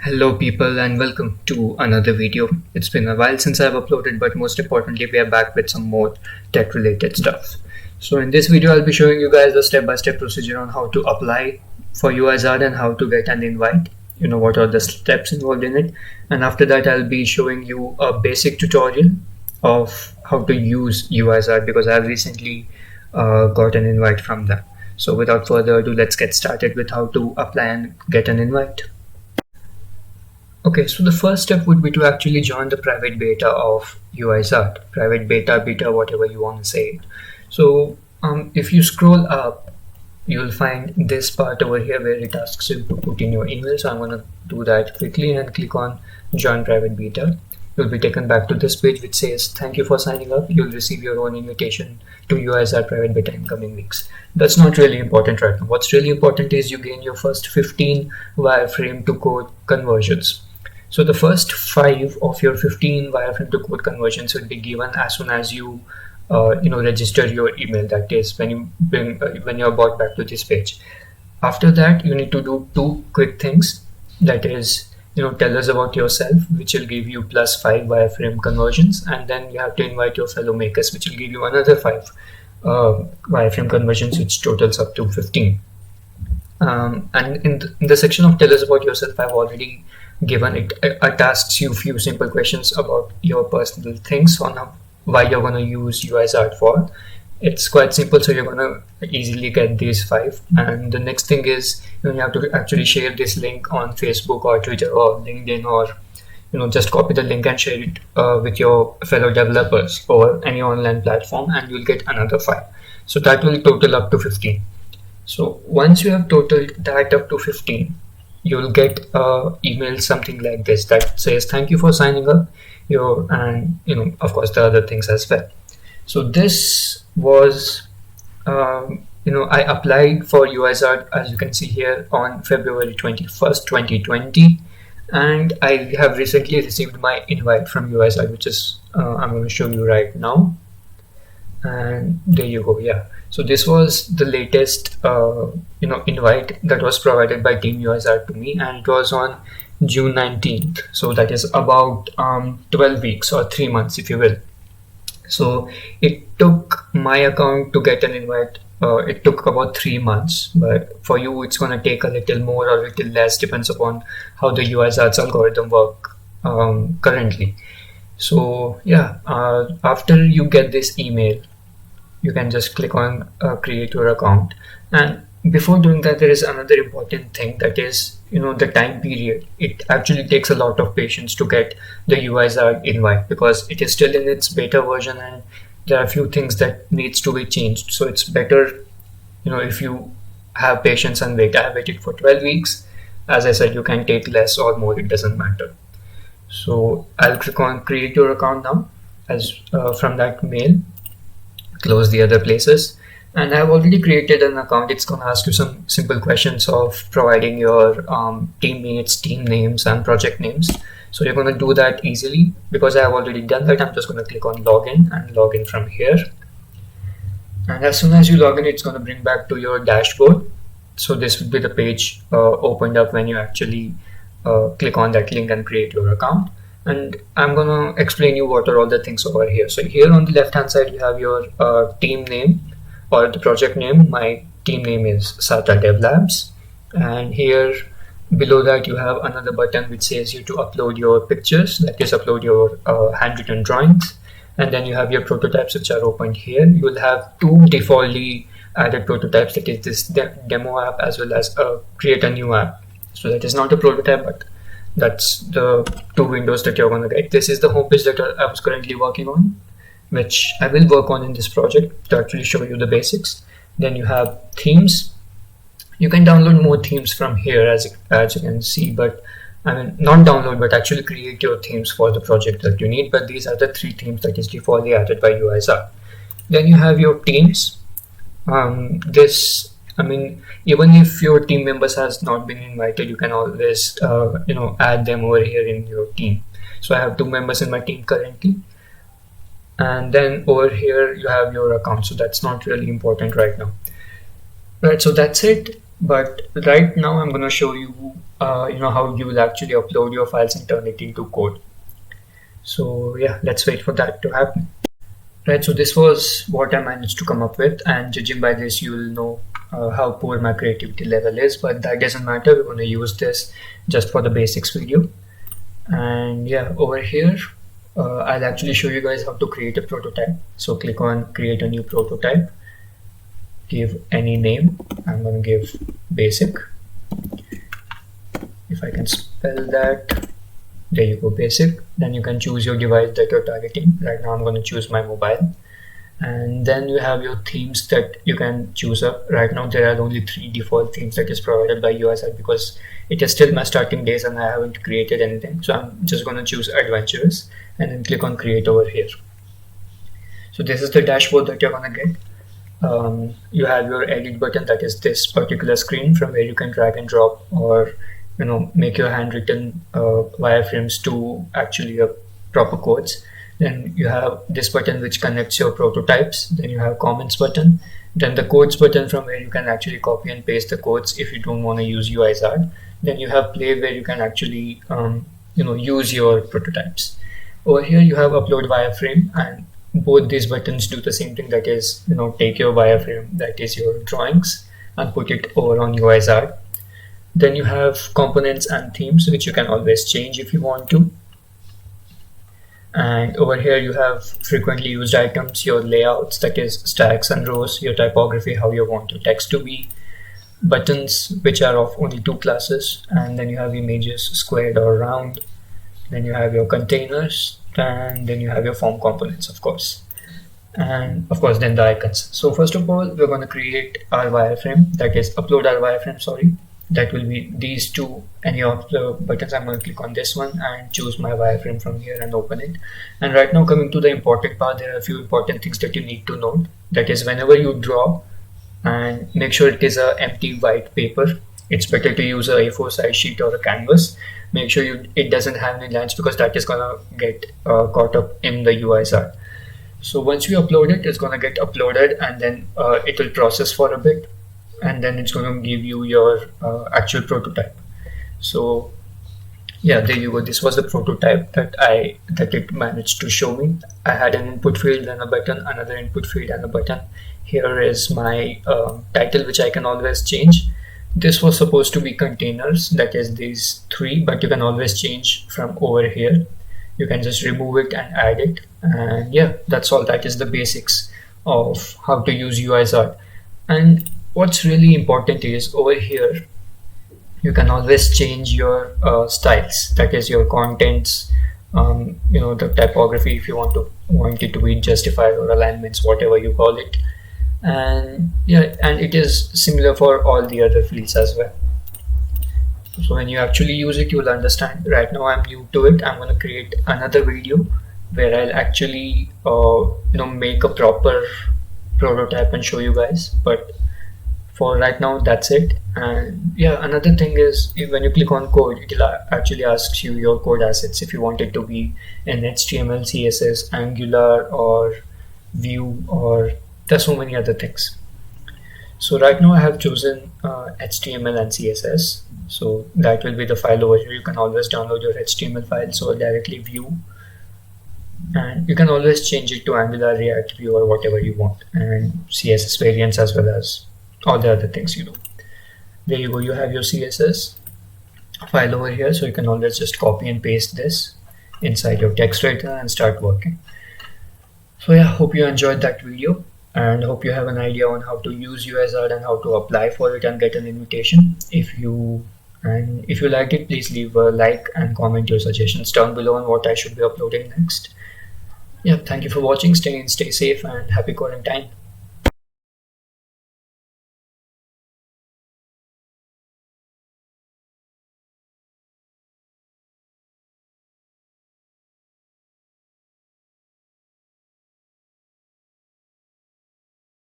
Hello people and welcome to another video. It's been a while since I've uploaded, but most importantly we are back with some more tech related stuff. So in this video I'll be showing you guys a step-by-step procedure on how to apply for Uizard and how to get an invite. What are the steps involved in it, and after that I'll be showing you a basic tutorial of how to use Uizard because I've recently got an invite from them. So without further ado, let's get started with how to apply and get an invite. Okay, so the first step would be to actually join the private beta of Uizard, private beta, whatever you want to say it. So if you scroll up, you'll find this part over here where it asks you to put in your email. So I'm going to do that quickly and click on join private beta. You'll be taken back to this page which says thank you for signing up. You'll receive your own invitation to Uizard private beta in coming weeks. That's not really important right now. What's really important is you gain your first 15 wireframe to code conversions. So the first 5 of your 15 wireframe to code conversions will be given as soon as you register your email. That is when you're brought back to this page. After that, you need to do 2 quick things. That is, tell us about yourself, which will give you plus 5 wireframe conversions, and then you have to invite your fellow makers, which will give you another 5 wireframe conversions, which totals up to 15. And in the section of tell us about yourself, I've already given it asks you few simple questions about your personal things on why you're going to use Uizard for. It's quite simple, so you're going to easily get these 5. And the next thing is you have to actually share this link on Facebook or Twitter or LinkedIn, or just copy the link and share it with your fellow developers or any online platform, and you'll get another 5. So that will total up to 15. So once you have totaled that up to 15, you'll get email something like this that says thank you for signing up, and of course the other things as well. So this was I applied for Uizard, as you can see here, on February 21st 2020, and I have recently received my invite from Uizard, which is I'm going to show you right now. And there you go. Yeah, so this was the latest invite that was provided by Team Uizard to me, and it was on June 19th. So that is about 12 weeks or 3 months, if you will. So it took my account to get an invite. It took about 3 months, but for you it's going to take a little more or a little less, depends upon how the Uizard's algorithm work currently. So yeah, after you get this email, you can just click on create your account. And before doing that, there is another important thing, that is the time period. It actually takes a lot of patience to get the Uizard invite because it is still in its beta version and there are a few things that needs to be changed. So it's better if you have patience and wait. I have waited for 12 weeks. As I said, you can take less or more, it doesn't matter. So I'll click on create your account now. As from that mail, close the other places, and I've already created an account. It's going to ask you some simple questions of providing your teammates, team names and project names. So you're going to do that easily. Because I have already done that, I'm just going to click on login and log in from here. And as soon as you log in, it's going to bring back to your dashboard. So this would be the page opened up when you actually click on that link and create your account. And I'm gonna explain you what are all the things over here. So here on the left hand side you have your team name or the project name. My team name is SATA Dev Labs, and here below that you have another button which says you to upload your pictures, that is upload your handwritten drawings. And then you have your prototypes which are opened here. You will have 2 defaultly added prototypes, that is this demo app as well as create a new app. So that is not a prototype, but that's the 2 windows that you're going to get. This is the homepage that I was currently working on, which I will work on in this project to actually show you the basics. Then you have themes. You can download more themes from here as you can see, but I mean not download but actually create your themes for the project that you need. But these are the 3 themes that is defaultly added by Uizard. Then you have your teams. Even if your team members has not been invited, you can always add them over here in your team. So I have 2 members in my team currently, and then over here you have your account. So that's not really important right now. Right, so that's it. But right now I'm going to show you how you will actually upload your files and turn it into code. So yeah, let's wait for that to happen. Right, so this was what I managed to come up with, and judging by this you will know how poor my creativity level is, but that doesn't matter. We're going to use this just for the basics video. And yeah, over here I'll actually show you guys how to create a prototype. So click on create a new prototype, give any name. I'm going to give basic, if I can spell that. There you go, basic. Then you can choose your device that you're targeting. Right now I'm going to choose my mobile. And then you have your themes that you can choose up. Right now there are only 3 default themes that is provided by Uizard because it is still my starting days and I haven't created anything. So I'm just going to choose adventurous and then click on create over here. So this is the dashboard that you're going to get. You have your edit button, that is this particular screen from where you can drag and drop or make your handwritten wireframes to actually proper codes. Then you have this button which connects your prototypes. Then you have comments button. Then the codes button from where you can actually copy and paste the codes if you don't want to use Uizard. Then you have play where you can actually use your prototypes. Over here you have upload wireframe, and both these buttons do the same thing, that is take your wireframe, that is your drawings, and put it over on Uizard. Then you have components and themes which you can always change if you want to. And over here you have frequently used items, your layouts, that is stacks and rows, your typography, how you want your text to be, buttons which are of only 2 classes, and then you have images, squared or round. Then you have your containers, and then you have your form components, of course, and of course then the icons. So first of all we're going to create our wireframe, that is upload our wireframe, sorry. That will be these 2, any of the buttons. I'm going to click on this one and choose my wireframe from here and open it. And right now, coming to the important part, there are a few important things that you need to note. That is, whenever you draw, and make sure it is a empty white paper. It's better to use a A4 size sheet or a canvas. Make sure it doesn't have any lines because that is going to get caught up in the Uizard. So once you upload it, it's going to get uploaded, and then it will process for a bit, and then it's going to give you your actual prototype. So yeah, there you go. This was the prototype that it managed to show me. I had an input field and a button, another input field and a button. Here is my title, which I can always change. This was supposed to be containers, that is these 3, but you can always change from over here. You can just remove it and add it, and yeah, that's all. That is the basics of how to use Uizard. And what's really important is over here you can always change your styles, that is your contents, the typography, if you want it to be justified, or alignments, whatever you call it. And yeah, and it is similar for all the other fields as well. So when you actually use it, you'll understand. Right now I'm new to it. I'm going to create another video where I'll actually make a proper prototype and show you guys, but for right now that's it. And yeah, another thing is, when you click on code, it actually asks you your code assets, if you want it to be in HTML, CSS, Angular, or Vue, or there's so many other things. So right now I have chosen HTML and CSS, so that will be the file over here. You can always download your HTML files or directly Vue, and you can always change it to Angular, React, Vue, or whatever you want, and CSS variants as well as all the other things you do. There you go, you have your CSS file over here, so you can always just copy and paste this inside your text editor and start working. So yeah, hope you enjoyed that video, and hope you have an idea on how to use Uizard and how to apply for it and get an invitation. If you liked it, please leave a like and comment your suggestions down below on what I should be uploading next. Yeah, thank you for watching. Stay safe and happy quarantine.